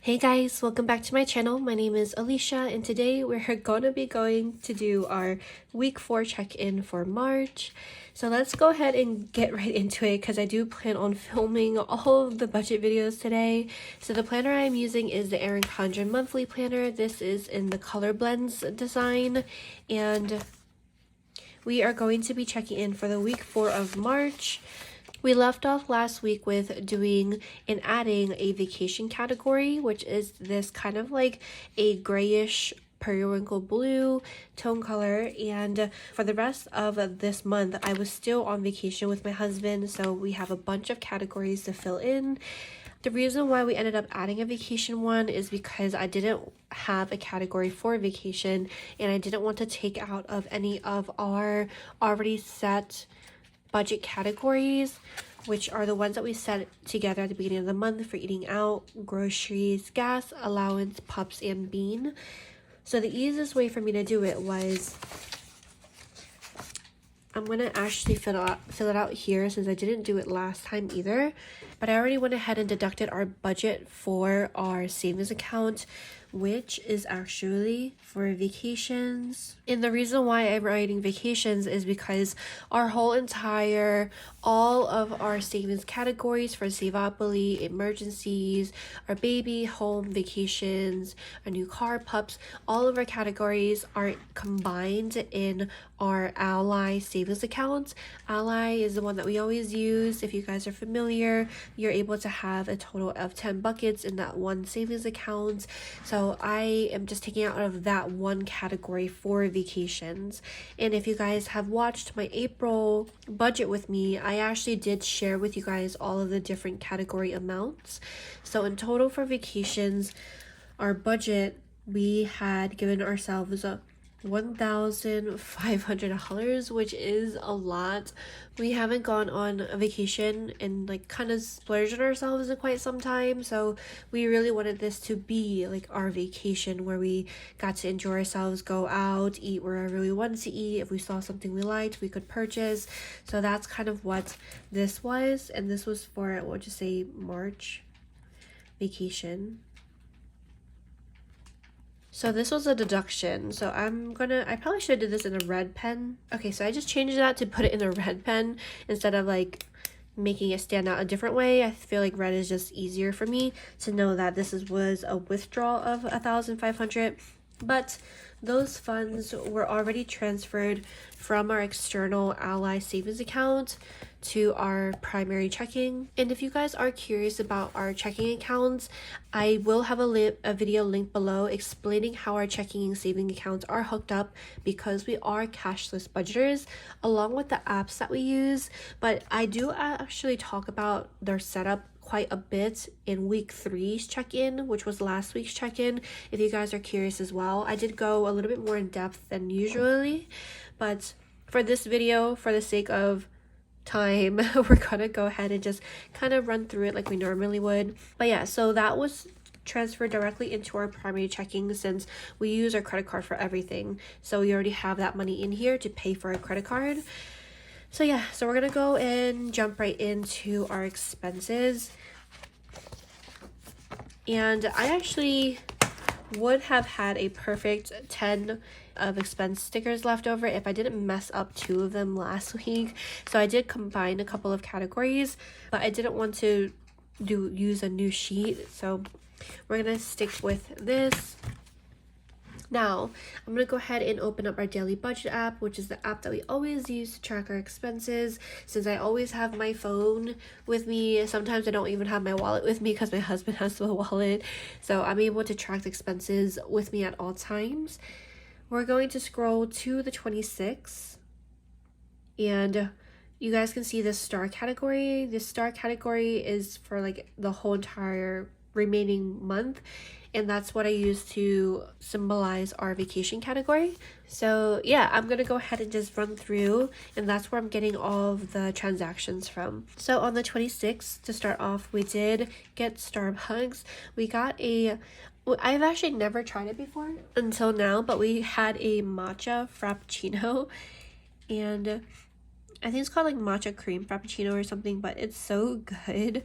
Hey guys, welcome back to my channel. My name is Alicia and today we're gonna be going to do our week 4 check-in for March. So let's go ahead and get right into it because I do plan on filming all of the budget videos today. So the planner I'm using is the Erin Condren monthly planner. This is in the color blends design and we are going to be checking in for the week 4 of March. We left off last week with doing and adding a vacation category, which is this kind of like a grayish periwinkle blue tone color. And for the rest of this month, I was still on vacation with my husband, so we have a bunch of categories to fill in. The reason why we ended up adding a vacation one is because I didn't have a category for vacation and I didn't want to take out of any of our already set budget categories, which are the ones that we set together at the beginning of the month for eating out, groceries, gas, allowance, pups, and bean. So the easiest way for me to do it was I'm gonna actually fill it out here since I didn't do it last time either, but I already went ahead and deducted our budget for our savings account, which is actually for vacations. And the reason why I'm writing vacations is because all of our savings categories for Savopoly, emergencies, our baby, home, vacations, our new car, pups, all of our categories are combined in our Ally savings account. Ally is the one that we always use. If you guys are familiar, you're able to have a total of 10 buckets in that one savings account. So I am just taking out of that one category for vacations. And if you guys have watched my April budget with me, I actually did share with you guys all of the different category amounts. So in total for vacations, our budget, we had given ourselves a $1,500, which is a lot. We haven't gone on a vacation and like kind of splurged on ourselves in quite some time, so we really wanted this to be like our vacation where we got to enjoy ourselves, go out, eat wherever we wanted to eat. If we saw something we liked, we could purchase. So that's kind of what this was, and this was for, what would you say, March vacation. So this was a deduction. So I probably should have did this in a red pen. Okay, so I just changed that to put it in a red pen instead of like making it stand out a different way. I feel like red is just easier for me to know that was a withdrawal of 1,500. But those funds were already transferred from our external Ally savings account to our primary checking. And if you guys are curious about our checking accounts, I will have a video link below explaining how our checking and saving accounts are hooked up, because we are cashless budgeters along with the apps that we use. But I do actually talk about their setup quite a bit in week 3's check-in, which was last week's check-in, if you guys are curious as well. I did go a little bit more in depth than usually, but for this video, for the sake of time, we're gonna go ahead and just kind of run through it like we normally would. But yeah, so that was transferred directly into our primary checking since we use our credit card for everything. So we already have that money in here to pay for our credit card. So yeah, so we're gonna go and jump right into our expenses. And I actually would have had a perfect 10 of expense stickers left over if I didn't mess up 2 of them last week. So I did combine a couple of categories, but I didn't want to use a new sheet. So we're gonna stick with this. Now, I'm going to go ahead and open up our daily budget app, which is the app that we always use to track our expenses. Since I always have my phone with me, sometimes I don't even have my wallet with me because my husband has the wallet. So I'm able to track the expenses with me at all times. We're going to scroll to the 26th. And you guys can see the star category. The star category is for like the whole entire remaining month, and that's what I use to symbolize our vacation category. So yeah, I'm gonna go ahead and just run through, and that's where I'm getting all of the transactions from. So on the 26th, to start off, we did get Starbucks. We got I've actually never tried it before until now, but we had a matcha frappuccino, and I think it's called like matcha cream frappuccino or something, but it's so good.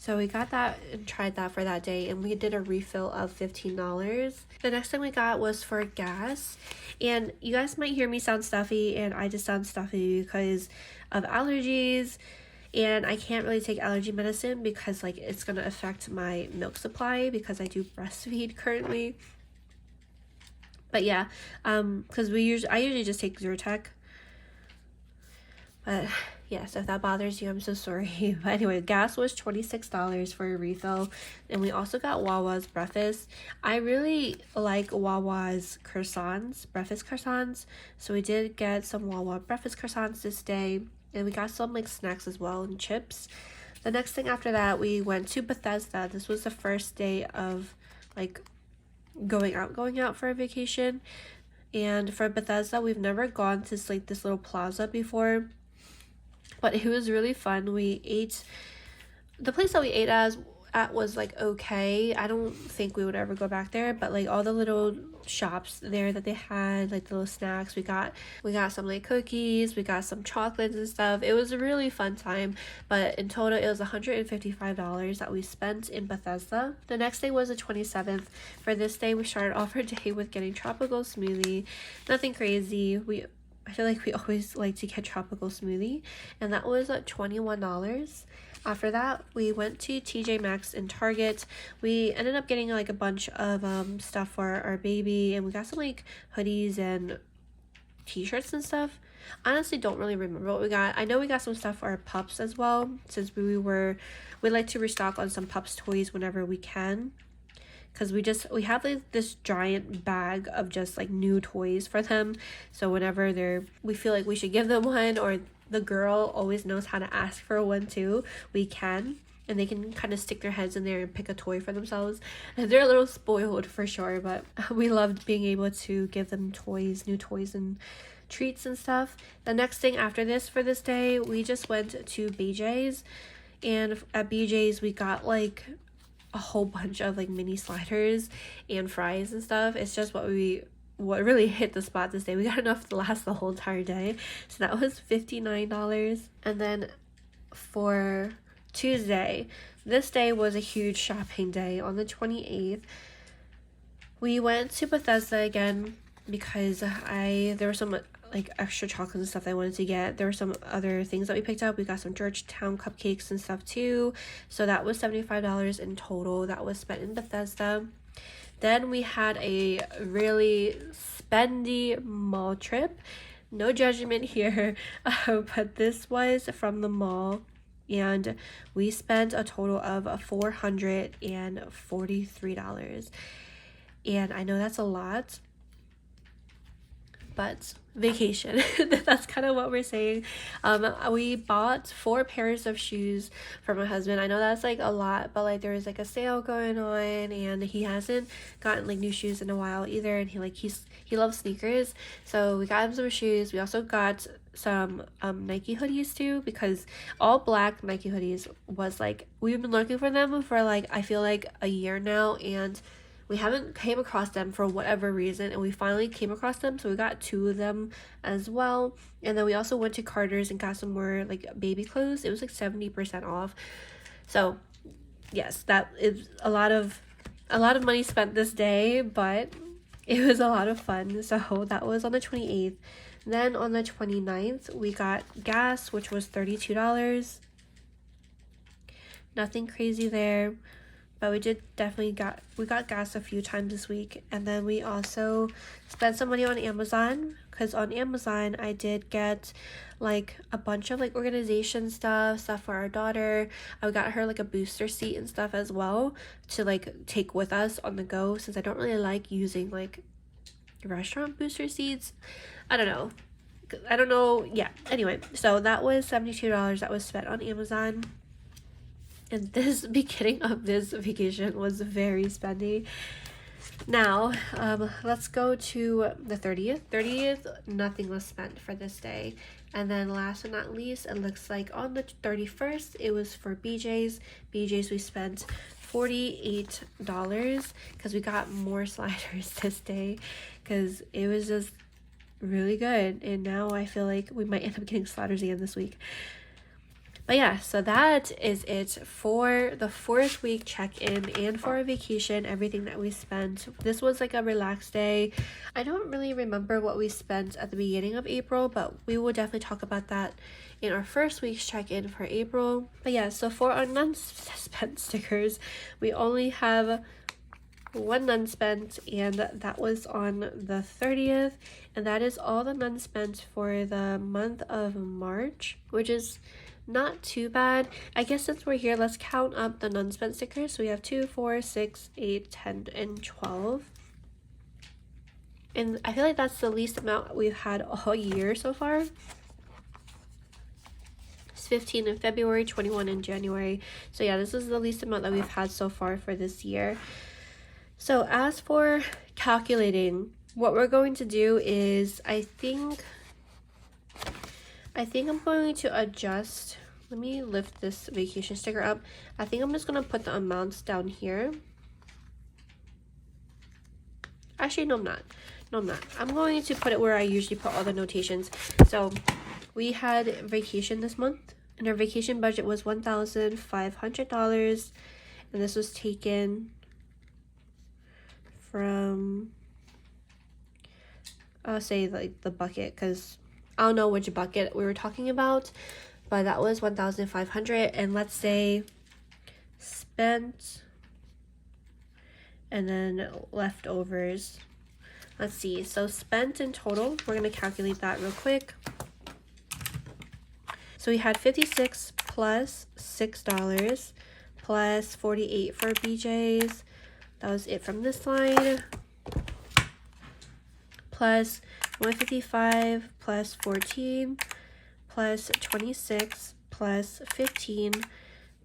So we got that and tried that for that day, and we did a refill of $15. The next thing we got was for gas, and you guys might hear me sound stuffy, and I just sound stuffy because of allergies, and I can't really take allergy medicine because like it's gonna affect my milk supply because I do breastfeed currently. But yeah, because I usually just take Zyrtec. But yeah, so if that bothers you, I'm so sorry. But anyway, gas was $26 for a refill. And we also got Wawa's breakfast. I really like Wawa's croissants, breakfast croissants. So we did get some Wawa breakfast croissants this day. And we got some like snacks as well and chips. The next thing after that, we went to Bethesda. This was the first day of like going out for a vacation. And for Bethesda, we've never gone to like this little plaza before, but it was really fun. The place that we ate at was like okay. I don't think we would ever go back there, but like all the little shops there that they had, like the little snacks, we got some like cookies, we got some chocolates and stuff. It was a really fun time, but in total it was $155 that we spent in Bethesda. The next day was the 27th. For this day, we started off our day with getting tropical smoothie. Nothing crazy. I feel like we always like to get tropical smoothie, and that was at $21. After that, we went to TJ Maxx and Target. We ended up getting like a bunch of stuff for our baby, and we got some like hoodies and t-shirts and stuff. Honestly, don't really remember what we got. I know we got some stuff for our pups as well, since we like to restock on some pups toys whenever we can. Because we have like this giant bag of just like new toys for them. So whenever we feel like we should give them one, or the girl always knows how to ask for one too, we can. And they can kind of stick their heads in there and pick a toy for themselves. And they're a little spoiled for sure, but we loved being able to give them toys, new toys and treats and stuff. The next thing after this for this day, we just went to BJ's. And at BJ's, we got like a whole bunch of like mini sliders and fries and stuff. It's just what really hit the spot this day. We got enough to last the whole entire day. So that was $59. And then for Tuesday, this day was a huge shopping day. On the 28th, we went to Bethesda again because there were some like extra chocolates and stuff I wanted to get. There were some other things that we picked up. We got some Georgetown cupcakes and stuff too. So that was $75 in total that was spent in Bethesda. Then we had a really spendy mall trip. No judgment here, but this was from the mall. And we spent a total of $443. And I know that's a lot, but vacation. That's kind of what we're saying. We bought 4 pairs of shoes for my husband. I know that's like a lot, but like there was like a sale going on, and he hasn't gotten like new shoes in a while either, and he loves sneakers, so we got him some shoes. We also got some Nike hoodies too, because all black Nike hoodies was like, we've been looking for them for like I feel like a year now, and we haven't came across them for whatever reason, and we finally came across them, so we got 2 of them as well. And then we also went to Carter's and got some more like baby clothes. It was like 70% off. So yes, that is a lot of money spent this day, but it was a lot of fun. So that was on the 28th. Then on the 29th, we got gas, which was $32. Nothing crazy there. But we got gas a few times this week. And then we also spent some money on Amazon, because on Amazon I did get like a bunch of like organization stuff for our daughter. I got her like a booster seat and stuff as well to like take with us on the go, since I don't really like using like restaurant booster seats. I don't know. Yeah, anyway, so that was $72 that was spent on Amazon. And this beginning of this vacation was very spendy. Now, let's go to the 30th. 30th, nothing was spent for this day. And then last but not least, it looks like on the 31st, it was for BJ's. BJ's, we spent $48 because we got more sliders this day, because it was just really good. And now I feel like we might end up getting sliders again this week. But yeah, so that is it for the 4th week check-in and for our vacation, everything that we spent. This was like a relaxed day. I don't really remember what we spent at the beginning of April, but we will definitely talk about that in our 1st week's check-in for April. But yeah, so for our non-spent stickers, we only have one none spent, and that was on the 30th, and that is all the none spent for the month of March, which is not too bad. I guess since we're here, let's count up the none spent stickers. So we have 2, 4, 6, 8, 10, and 12. And I feel like that's the least amount we've had all year so far. It's 15 in February, 21 in January. So yeah, this is the least amount that we've had so far for this year. So as for calculating, what we're going to do is I think I'm going to adjust. Let me lift this vacation sticker up. I think I'm just going to put the amounts down here. Actually, no, I'm not. I'm going to put it where I usually put all the notations. So we had vacation this month, and our vacation budget was $1,500, and this was taken from, I'll say like the bucket, because I don't know which bucket we were talking about, but that was 1,500. And let's say spent and then leftovers. Let's see, so spent in total, we're going to calculate that real quick. So we had 56 plus $6 plus 48 for BJ's. That was it from this line. Plus 155 plus 14 plus 26 plus 15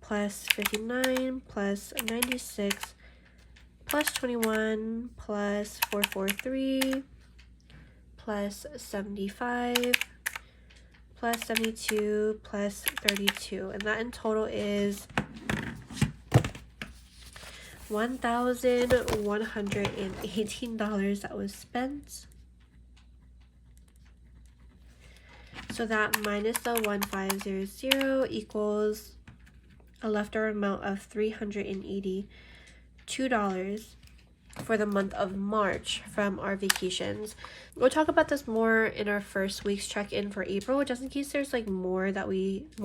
plus 59 plus 96 plus 21 plus 443 plus 75 plus 72 plus 32. And that in total is $1,118 that was spent. So that minus the 1,500 equals a leftover amount of $382 for the month of March from our vacations. We'll talk about this more in our 1st week's check-in for April, just in case there's like more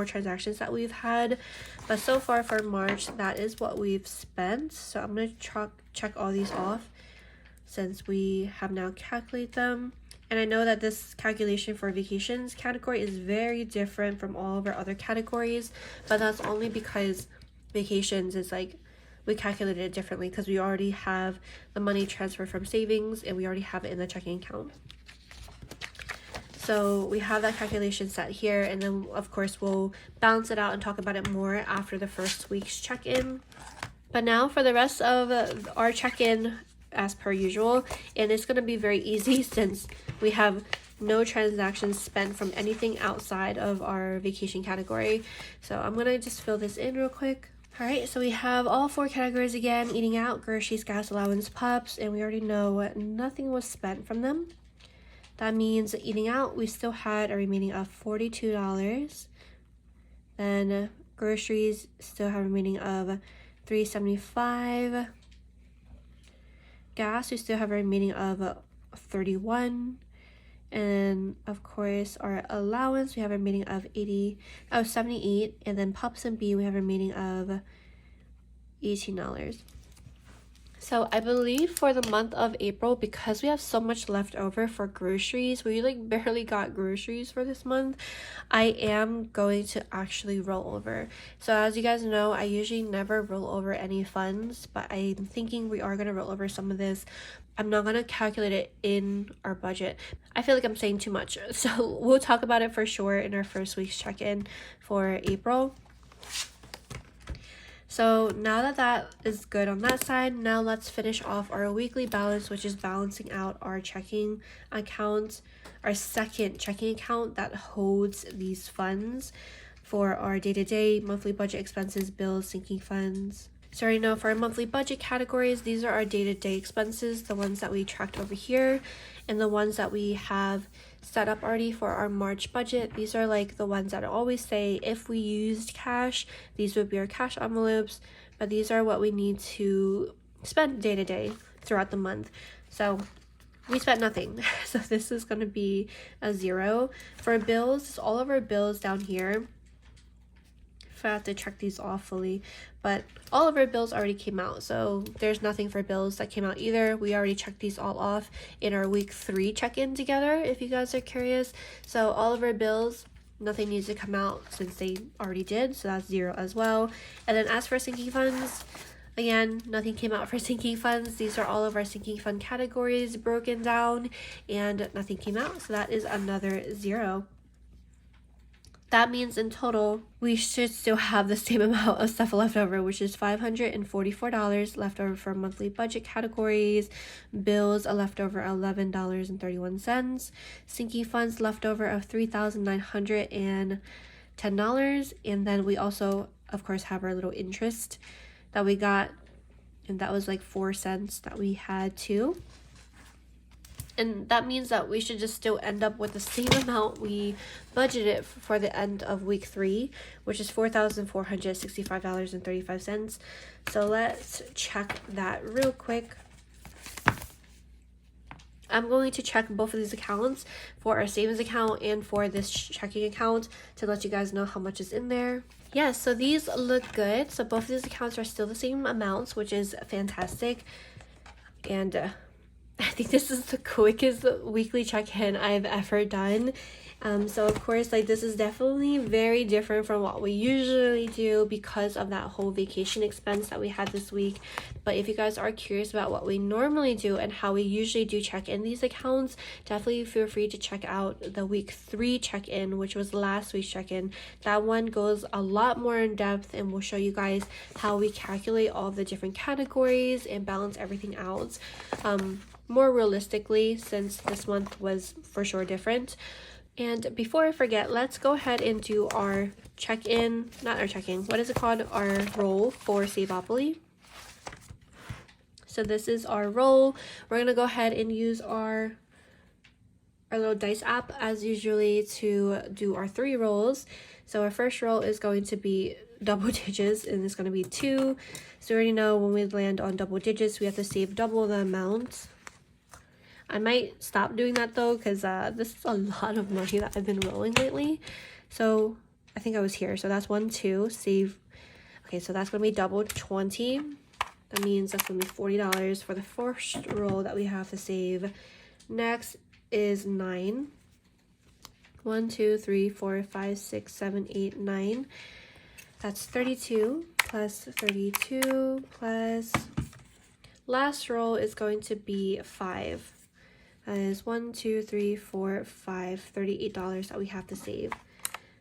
transactions that we've had. But so far for March, that is what we've spent. So I'm going to check all these off since we have now calculated them. And I know that this calculation for vacations category is very different from all of our other categories, but that's only because vacations is like, we calculated it differently because we already have the money transferred from savings and we already have it in the checking account. So we have that calculation set here, and then of course we'll balance it out and talk about it more after the 1st week's check-in. But now for the rest of our check-in as per usual, and it's going to be very easy since we have no transactions spent from anything outside of our vacation category. So I'm going to just fill this in real quick. Alright, so we have all 4 categories again: eating out, groceries, gas allowance, pups, and we already know nothing was spent from them. That means eating out, we still had a remaining of $42. Then groceries still have a remaining of $3.75. Gas, we still have a remaining of $31. And of course our allowance, we have a remaining of $78, and then pups and B we have a remaining of $18. So I believe for the month of April, because we have so much left over for groceries, we like barely got groceries for this month, I am going to actually roll over. So as you guys know, I usually never roll over any funds, but I'm thinking we are going to roll over some of this. I'm not going to calculate it in our budget. I feel like I'm saying too much. So we'll talk about it for sure in our 1st week's check-in for April. So now that that is good on that side, now let's finish off our weekly balance, which is balancing out our checking account, our second checking account that holds these funds for our day-to-day monthly budget expenses, bills, sinking funds. So already know for our monthly budget categories, these are our day-to-day expenses, the ones that we tracked over here, and the ones that we have set up already for our March budget. These are like the ones that I always say if we used cash, these would be our cash envelopes, but these are what we need to spend day to day throughout the month. So we spent nothing. So this is going to be a 0. For bills, all of our bills down here, if I have to check these off fully, but all of our bills already came out, so there's nothing for bills that came out either. We already checked these all off in our week 3 check-in together, if you guys are curious. So all of our bills, nothing needs to come out since they already did, so that's 0 as well. And then as for sinking funds, again, nothing came out for sinking funds. These are all of our sinking fund categories broken down, and nothing came out, so that is another 0. That means in total, we should still have the same amount of stuff left over, which is $544 left over for monthly budget categories, bills a leftover $11.31, sinking funds leftover of $3,910, and then we also, of course, have our little interest that we got, and that was like 4 cents that we had too. And that means that we should just still end up with the same amount we budgeted for the end of week 3, which is $4,465.35. So let's check that real quick. I'm going to check both of these accounts for our savings account and for this checking account to let you guys know how much is in there. Yeah, so these look good. So both of these accounts are still the same amounts, which is fantastic. And I think this is the quickest weekly check-in I've ever done. So of course, like, this is definitely very different from what we usually do because of that whole vacation expense that we had this week. But if you guys are curious about what we normally do and how we usually do check in these accounts, definitely feel free to check out the week 3 check-in, which was last week's check-in. That one goes a lot more in depth and will show you guys how we calculate all the different categories and balance everything out more realistically, since this month was for sure different. And before I forget, let's go ahead and do our check-in, not our check-in, what is it called? Our roll for Savopoly. So this is our roll. We're going to go ahead and use our little dice app as usually to do our 3 rolls. So our first roll is going to be double digits, and it's going to be 2. So we already know when we land on double digits, we have to save double the amount. I might stop doing that though, because this is a lot of money that I've been rolling lately. So I think I was here. So that's 1, 2, save. Okay, so that's going to be double 20. That means that's going to be $40 for the first roll that we have to save. Next is 9. 1, 2, 3, 4, 5, 6, 7, 8, 9. That's 32 plus 32 plus last roll is going to be 5. That is 1, 2, 3, 4, 5, $38 that we have to save.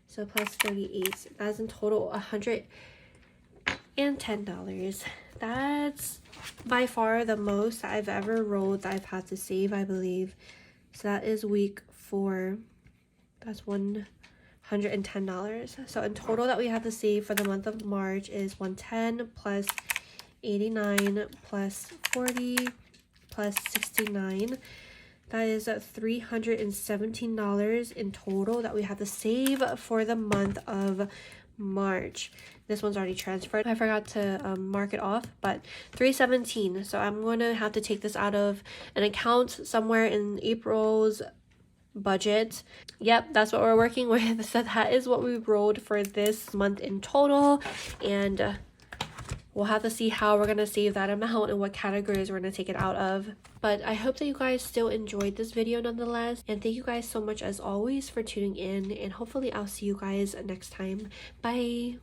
So plus 38, that's in total $110. That's by far the most I've ever rolled that I've had to save, I believe. So that is week 4. That's $110. So in total that we have to save for the month of March is 110 plus 89 plus 40 plus 69. That is $317 in total that we have to save for the month of March. This one's already transferred. I forgot to mark it off, but $317. So I'm going to have to take this out of an account somewhere in April's budget. Yep, that's what we're working with. So that is what we rolled for this month in total, and we'll have to see how we're going to save that amount and what categories we're going to take it out of. But I hope that you guys still enjoyed this video nonetheless, and thank you guys so much as always for tuning in, and hopefully I'll see you guys next time. Bye.